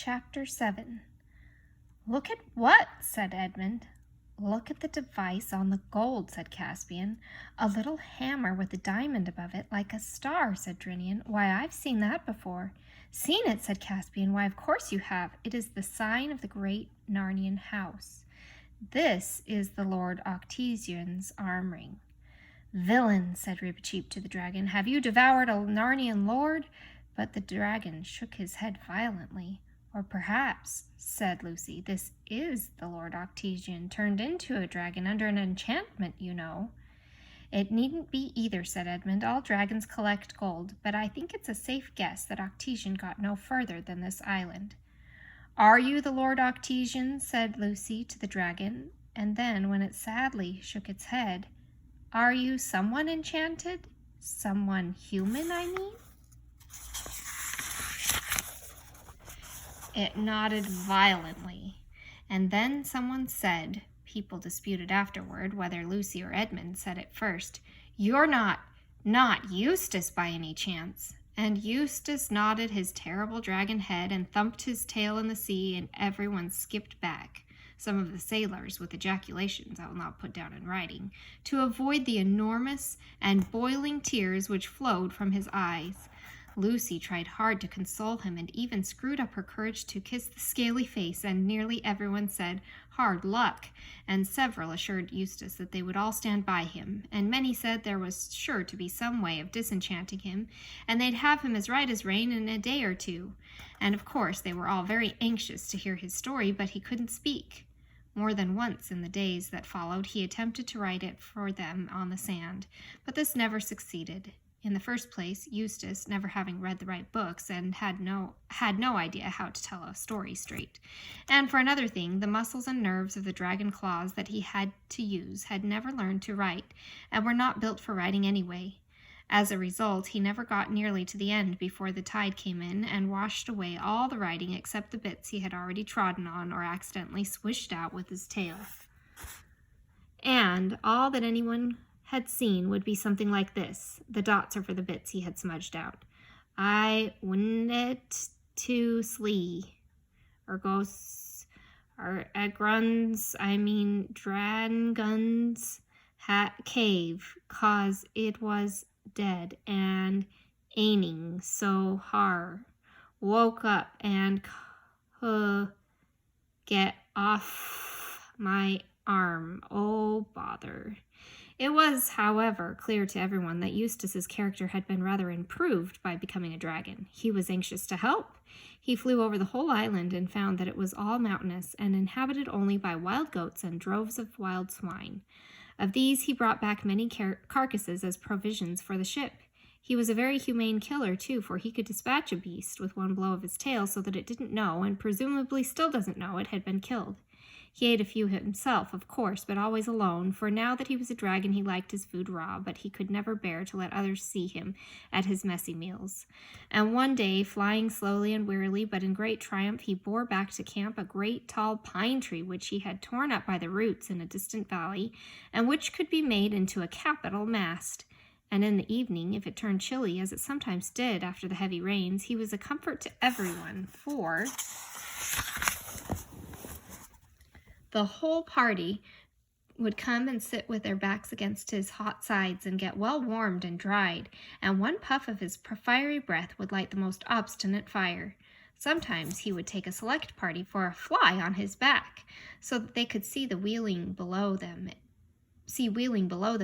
Chapter 7. "Look at what?" said Edmund. "Look at the device on the gold," said Caspian. "A little hammer with a diamond above it, like a star," said Drinian. "Why, I've seen that before." "Seen it?" said Caspian. "Why, of course you have. It is the sign of the great Narnian house. This is the Lord Octesian's arm ring." "Villain," said Reepicheep to the dragon, "have you devoured a Narnian lord?" But the dragon shook his head violently. "Or perhaps," said Lucy, "this is the Lord Octesian turned into a dragon under an enchantment, you know." "It needn't be either," said Edmund. "All dragons collect gold, but I think it's a safe guess that Octesian got no further than this island." "Are you the Lord Octesian?" said Lucy to the dragon, and then, when it sadly shook its head, "Are you someone enchanted? Someone human, I mean?" It nodded violently, and then someone said, people disputed afterward whether Lucy or Edmund said it first, "You're not Eustace by any chance?" And Eustace nodded his terrible dragon head and thumped his tail in the sea, and everyone skipped back, some of the sailors with ejaculations I will not put down in writing, to avoid the enormous and boiling tears which flowed from his eyes. Lucy tried hard to console him and even screwed up her courage to kiss the scaly face, and nearly everyone said, "Hard luck," and several assured Eustace that they would all stand by him, and many said there was sure to be some way of disenchanting him, and they'd have him as right as rain in a day or two. And of course they were all very anxious to hear his story, but he couldn't speak. More than once in the days that followed he attempted to write it for them on the sand, but this never succeeded. In the first place, Eustace, never having read the right books, and had no idea how to tell a story straight. And for another thing, the muscles and nerves of the dragon claws that he had to use had never learned to write, and were not built for writing anyway. As a result, he never got nearly to the end before the tide came in and washed away all the writing except the bits he had already trodden on or accidentally swished out with his tail. And all that anyone had seen would be something like this. The dots are for the bits he had smudged out. "I went to slee, or ghosts, or agruns, dragon's cave, 'cause it was dead, and aining so hard, woke up and get off my arm, oh bother." It was, however, clear to everyone that Eustace's character had been rather improved by becoming a dragon. He was anxious to help. He flew over the whole island and found that it was all mountainous and inhabited only by wild goats and droves of wild swine. Of these he brought back many carcasses as provisions for the ship. He was a very humane killer, too, for he could dispatch a beast with one blow of his tail so that it didn't know, and presumably still doesn't know, it had been killed. He ate a few himself, of course, but always alone, for now that he was a dragon he liked his food raw, but he could never bear to let others see him at his messy meals. And one day, flying slowly and wearily, but in great triumph, he bore back to camp a great tall pine tree which he had torn up by the roots in a distant valley, and which could be made into a capital mast. And in the evening, if it turned chilly, as it sometimes did after the heavy rains, he was a comfort to everyone, for the whole party would come and sit with their backs against his hot sides and get well warmed and dried, and one puff of his fiery breath would light the most obstinate fire. Sometimes he would take a select party for a fly on his back, so that they could see wheeling below them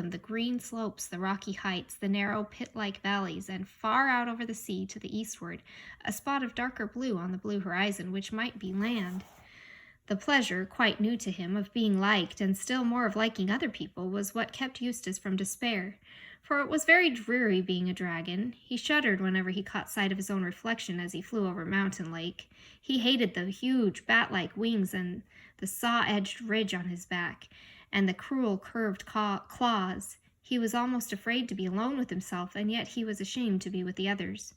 the green slopes, the rocky heights, the narrow pit-like valleys, and far out over the sea to the eastward, a spot of darker blue on the blue horizon, which might be land. The pleasure, quite new to him, of being liked, and still more of liking other people, was what kept Eustace from despair. For it was very dreary being a dragon. He shuddered whenever he caught sight of his own reflection as he flew over Mountain Lake. He hated the huge bat-like wings and the saw-edged ridge on his back, and the cruel curved claws. He was almost afraid to be alone with himself, and yet he was ashamed to be with the others.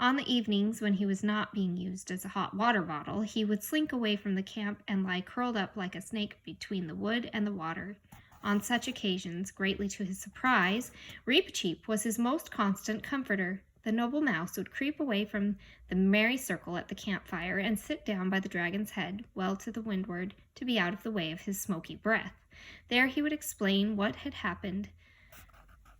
On the evenings, when he was not being used as a hot water bottle, he would slink away from the camp and lie curled up like a snake between the wood and the water. On such occasions, greatly to his surprise, Reepicheep was his most constant comforter. The noble mouse would creep away from the merry circle at the campfire and sit down by the dragon's head, well to the windward, to be out of the way of his smoky breath. There he would explain what had happened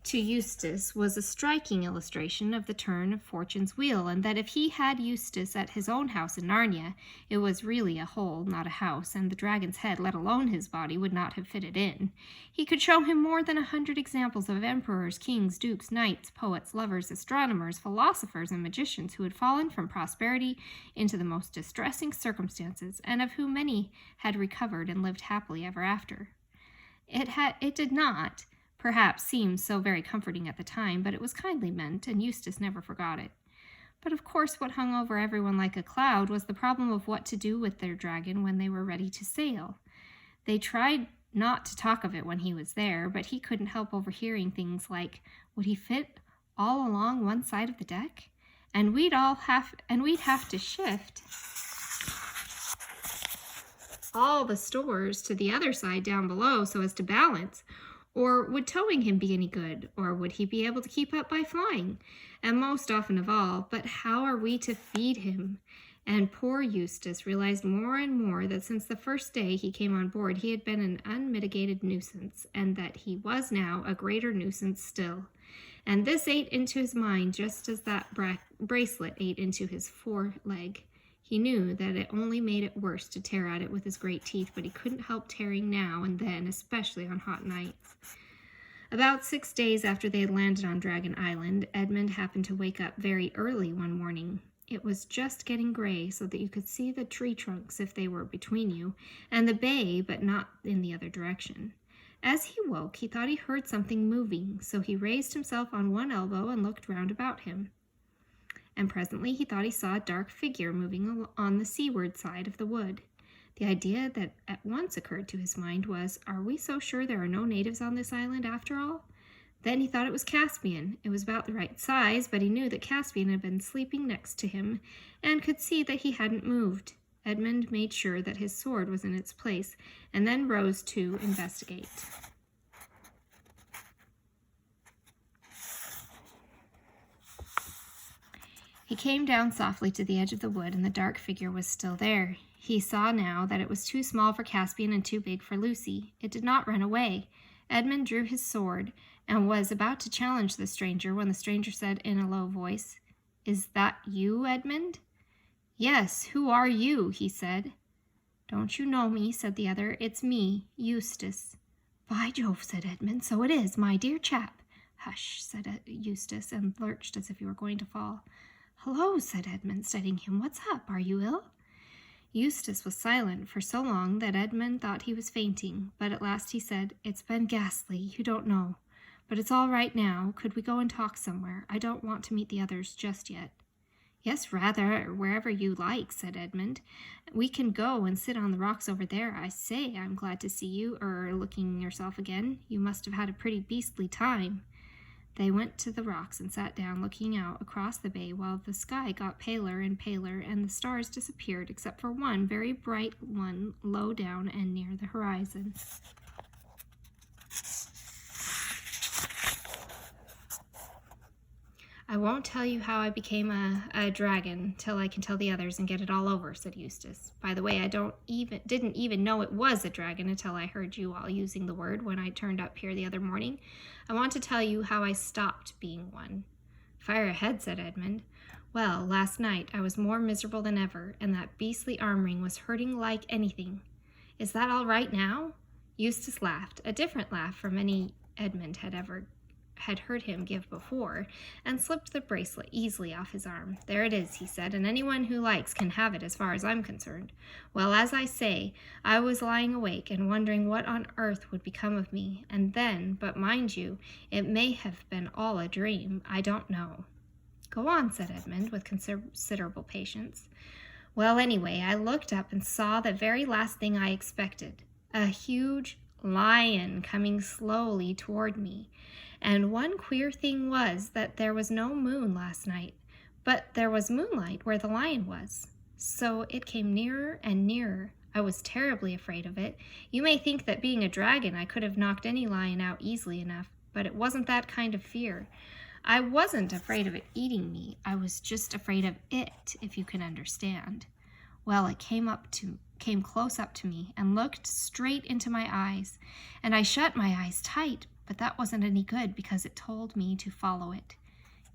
to Eustace was a striking illustration of the turn of fortune's wheel, and that if he had Eustace at his own house in Narnia, it was really a hole, not a house, and the dragon's head, let alone his body, would not have fitted in. He could show him more than 100 examples of emperors, kings, dukes, knights, poets, lovers, astronomers, philosophers, and magicians who had fallen from prosperity into the most distressing circumstances, and of whom many had recovered and lived happily ever after. It did not perhaps seemed so very comforting at the time, but it was kindly meant, and Eustace never forgot it. But of course what hung over everyone like a cloud was the problem of what to do with their dragon when they were ready to sail. They tried not to talk of it when he was there, but he couldn't help overhearing things like, would he fit all along one side of the deck? And we'd have to shift all the stores to the other side down below so as to balance. Or would towing him be any good? Or would he be able to keep up by flying? And most often of all, but how are we to feed him? And poor Eustace realized more and more that since the first day he came on board, he had been an unmitigated nuisance, and that he was now a greater nuisance still. And this ate into his mind just as that bracelet ate into his foreleg. He knew that it only made it worse to tear at it with his great teeth, but he couldn't help tearing now and then, especially on hot nights. About 6 days after they had landed on Dragon Island, Edmund happened to wake up very early one morning. It was just getting gray so that you could see the tree trunks if they were between you, and the bay, but not in the other direction. As he woke, he thought he heard something moving, so he raised himself on one elbow and looked round about him. And presently he thought he saw a dark figure moving on the seaward side of the wood. The idea that at once occurred to his mind was, are we so sure there are no natives on this island after all? Then he thought it was Caspian. It was about the right size, but he knew that Caspian had been sleeping next to him and could see that he hadn't moved. Edmund made sure that his sword was in its place and then rose to investigate. He came down softly to the edge of the wood, and the dark figure was still there. He saw now that it was too small for Caspian and too big for Lucy. It did not run away. Edmund drew his sword and was about to challenge the stranger when the stranger said in a low voice, "Is that you, Edmund?" "Yes, who are you?" he said. "Don't you know me?" said the other. "It's me, Eustace." "By Jove," said Edmund, "so it is, my dear chap." "Hush," said Eustace, and lurched as if he were going to fall. "Hello," said Edmund, steadying him. "What's up? Are you ill?" Eustace was silent for so long that Edmund thought he was fainting, but at last he said, "It's been ghastly, you don't know. But it's all right now. Could we go and talk somewhere? I don't want to meet the others just yet." "Yes, rather, wherever you like," said Edmund. "We can go and sit on the rocks over there. I say, I'm glad to see you, looking yourself again. You must have had a pretty beastly time." They went to the rocks and sat down, looking out across the bay while the sky got paler and paler and the stars disappeared, except for one very bright one low down and near the horizon. "I won't tell you how I became a dragon till I can tell the others and get it all over," said Eustace. "By the way, I didn't even know it was a dragon until I heard you all using the word when I turned up here the other morning. I want to tell you how I stopped being one." "Fire ahead," said Edmund. "Well, last night I was more miserable than ever, and that beastly arm ring was hurting like anything." "Is that all right now?" Eustace laughed, a different laugh from any Edmund had heard him give before, and slipped the bracelet easily off his arm. "There it is," he said, "and anyone who likes can have it as far as I'm concerned. Well, as I say, I was lying awake and wondering what on earth would become of me, and then, but mind you, it may have been all a dream. I don't know." "Go on," said Edmund, with considerable patience. "Well, anyway, I looked up and saw the very last thing I expected, a huge lion coming slowly toward me. And one queer thing was that there was no moon last night, but there was moonlight where the lion was. So it came nearer and nearer. I was terribly afraid of it. You may think that being a dragon I could have knocked any lion out easily enough, but it wasn't that kind of fear. I wasn't afraid of it eating me. I was just afraid of it, if you can understand. Well, it came close up to me and looked straight into my eyes, and I shut my eyes tight, but that wasn't any good because it told me to follow it.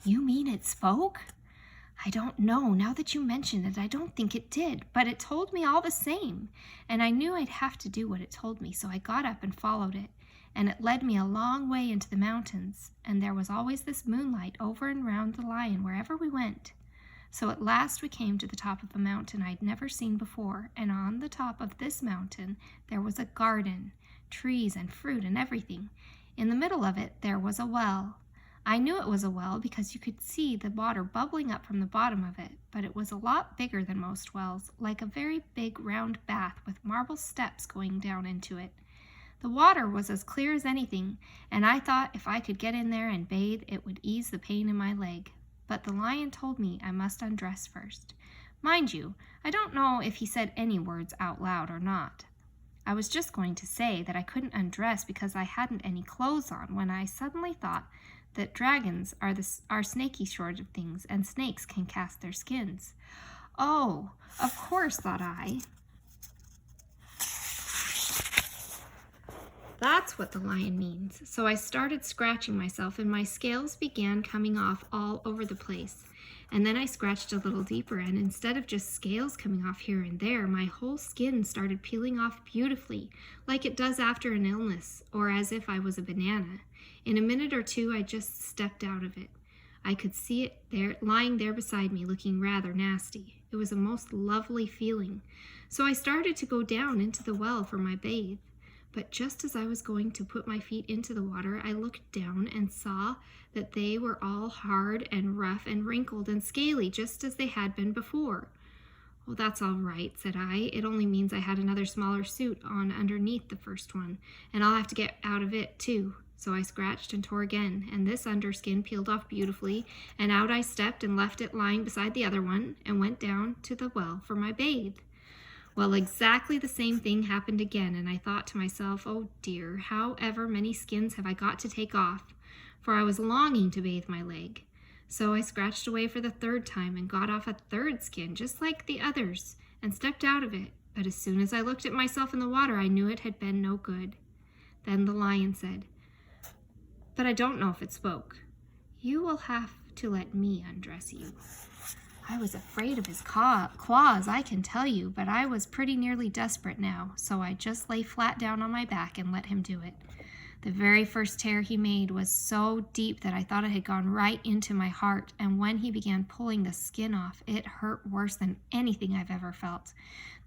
You mean it spoke? I don't know. Now that you mention it, I don't think it did, but it told me all the same, and I knew I'd have to do what it told me, so I got up and followed it, and it led me a long way into the mountains, and there was always this moonlight over and round the lion wherever we went. So at last we came to the top of a mountain I'd never seen before, and on the top of this mountain there was a garden, trees and fruit and everything. In the middle of it there was a well. I knew it was a well because you could see the water bubbling up from the bottom of it, but it was a lot bigger than most wells, like a very big round bath with marble steps going down into it. The water was as clear as anything, and I thought if I could get in there and bathe, it would ease the pain in my leg. But the lion told me I must undress first. Mind you, I don't know if he said any words out loud or not. I was just going to say that I couldn't undress because I hadn't any clothes on when I suddenly thought that dragons are snaky sort of things, and snakes can cast their skins. Oh, of course, thought I. That's what the lion means. So I started scratching myself, and my scales began coming off all over the place. And then I scratched a little deeper, and instead of just scales coming off here and there, my whole skin started peeling off beautifully, like it does after an illness, or as if I was a banana. In a minute or two, I just stepped out of it. I could see it there, lying there beside me, looking rather nasty. It was a most lovely feeling. So I started to go down into the well for my bathe. But just as I was going to put my feet into the water, I looked down and saw that they were all hard and rough and wrinkled and scaly, just as they had been before. Well, that's all right, said I. It only means I had another smaller suit on underneath the first one, and I'll have to get out of it too. So I scratched and tore again, and this underskin peeled off beautifully, and out I stepped and left it lying beside the other one, and went down to the well for my bathe. Well, exactly the same thing happened again, and I thought to myself, oh dear, however many skins have I got to take off? For I was longing to bathe my leg. So I scratched away for the third time and got off a third skin, just like the others, and stepped out of it. But as soon as I looked at myself in the water, I knew it had been no good. Then the lion said, but I don't know if it spoke. You will have to let me undress you. I was afraid of his claws, I can tell you, but I was pretty nearly desperate now, so I just lay flat down on my back and let him do it. The very first tear he made was so deep that I thought it had gone right into my heart, and when he began pulling the skin off, it hurt worse than anything I've ever felt.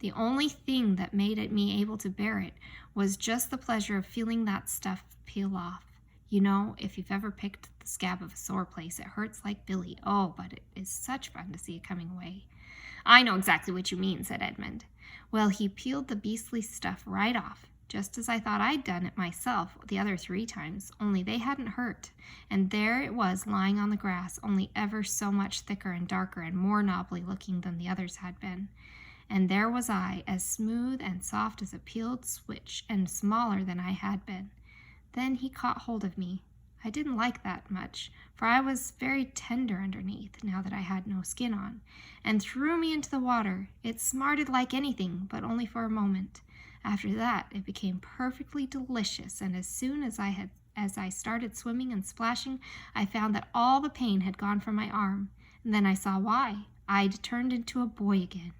The only thing that made me able to bear it was just the pleasure of feeling that stuff peel off. You know, if you've ever picked the scab of a sore place, it hurts like Billy. Oh, but it is such fun to see it coming away. I know exactly what you mean, said Edmund. Well, he peeled the beastly stuff right off, just as I thought I'd done it myself the other 3 times, only they hadn't hurt. And there it was lying on the grass, only ever so much thicker and darker and more knobbly looking than the others had been. And there was I, as smooth and soft as a peeled switch, and smaller than I had been. Then he caught hold of me. I didn't like that much, for I was very tender underneath, now that I had no skin on, and threw me into the water. It smarted like anything, but only for a moment. After that, it became perfectly delicious, and as soon as I started swimming and splashing, I found that all the pain had gone from my arm, and then I saw why. I'd turned into a boy again.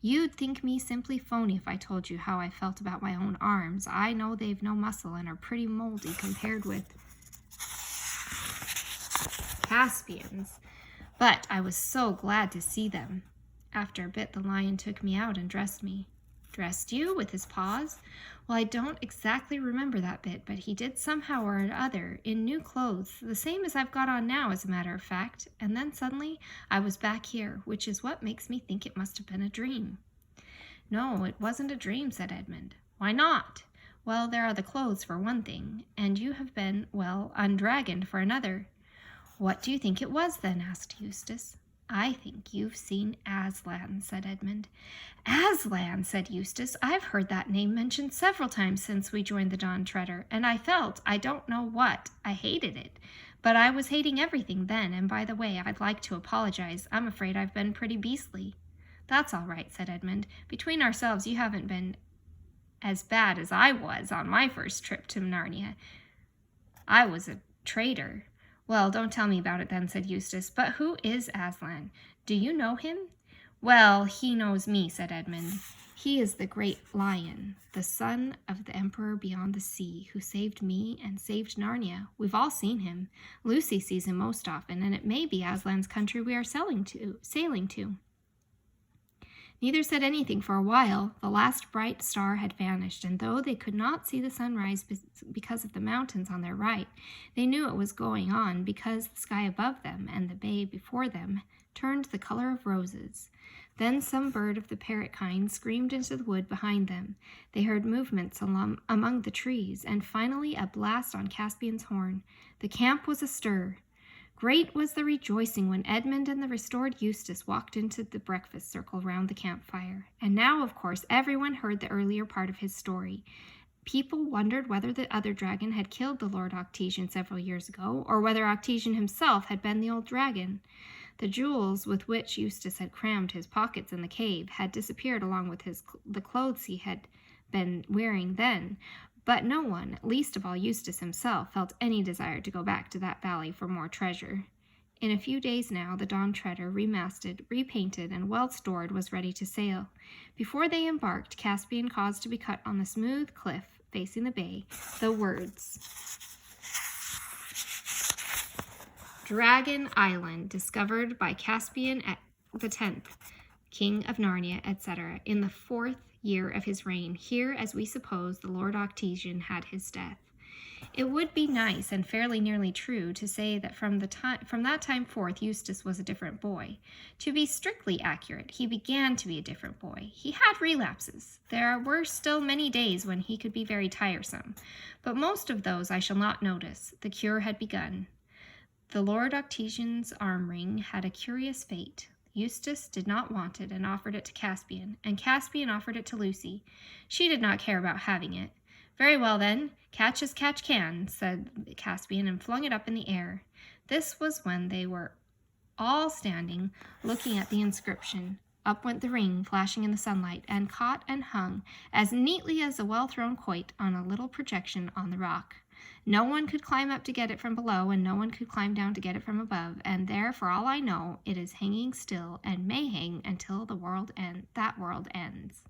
You'd think me simply phony if I told you how I felt about my own arms. I know they've no muscle and are pretty moldy compared with Caspian's, but I was so glad to see them. After a bit, the lion took me out and dressed me. Dressed you with his paws? Well, I don't exactly remember that bit, but he did somehow or other, in new clothes, the same as I've got on now, as a matter of fact, and then suddenly I was back here, which is what makes me think it must have been a dream. No, it wasn't a dream, said Edmund. Why not? Well, there are the clothes for one thing, and you have been, well, undragoned for another. What do you think it was then? Asked Eustace. I think you've seen Aslan, said Edmund. Aslan, said Eustace. I've heard that name mentioned several times since we joined the Dawn Treader, and I felt, I don't know what, I hated it. But I was hating everything then, and by the way, I'd like to apologize. I'm afraid I've been pretty beastly." "That's all right," said Edmund. "Between ourselves, you haven't been as bad as I was on my first trip to Narnia. I was a traitor." "Well, don't tell me about it then," said Eustace. "But who is Aslan? Do you know him?" "Well, he knows me," said Edmund. "He is the great lion, the son of the emperor beyond the sea, who saved me and saved Narnia. We've all seen him. Lucy sees him most often, and it may be Aslan's country we are sailing to." Neither said anything for a while. The last bright star had vanished, and though they could not see the sunrise because of the mountains on their right, they knew it was going on because the sky above them and the bay before them turned the color of roses. Then some bird of the parrot kind screamed into the wood behind them. They heard movements among the trees, and finally a blast on Caspian's horn. The camp was astir. Great was the rejoicing when Edmund and the restored Eustace walked into the breakfast circle round the campfire. And now, of course, everyone heard the earlier part of his story. People wondered whether the other dragon had killed the Lord Octesian several years ago, or whether Octesian himself had been the old dragon. The jewels with which Eustace had crammed his pockets in the cave had disappeared along with the clothes he had been wearing then, but no one, least of all Eustace himself, felt any desire to go back to that valley for more treasure. In a few days now, the Dawn Treader, remasted, repainted, and well-stored, was ready to sail. Before they embarked, Caspian caused to be cut on the smooth cliff facing the bay the words, "Dragon Island, discovered by Caspian at the 10th, King of Narnia, etc., in the 4th year of his reign. Here, as we suppose, the Lord Octesian had his death." It would be nice and fairly nearly true to say that from that time forth Eustace was a different boy. To be strictly accurate, he began to be a different boy. He had relapses. There were still many days when he could be very tiresome, but most of those I shall not notice. The cure had begun. The Lord Octesian's arm ring had a curious fate. Eustace did not want it and offered it to Caspian, and Caspian offered it to Lucy. She did not care about having it. "Very well, then, catch as catch can," said Caspian, and flung it up in the air. This was when they were all standing, looking at the inscription. Up went the ring, flashing in the sunlight, and caught and hung, as neatly as a well-thrown quoit, on a little projection on the rock. No one could climb up to get it from below, and no one could climb down to get it from above, and there, for all I know, it is hanging still, and may hang until that world ends.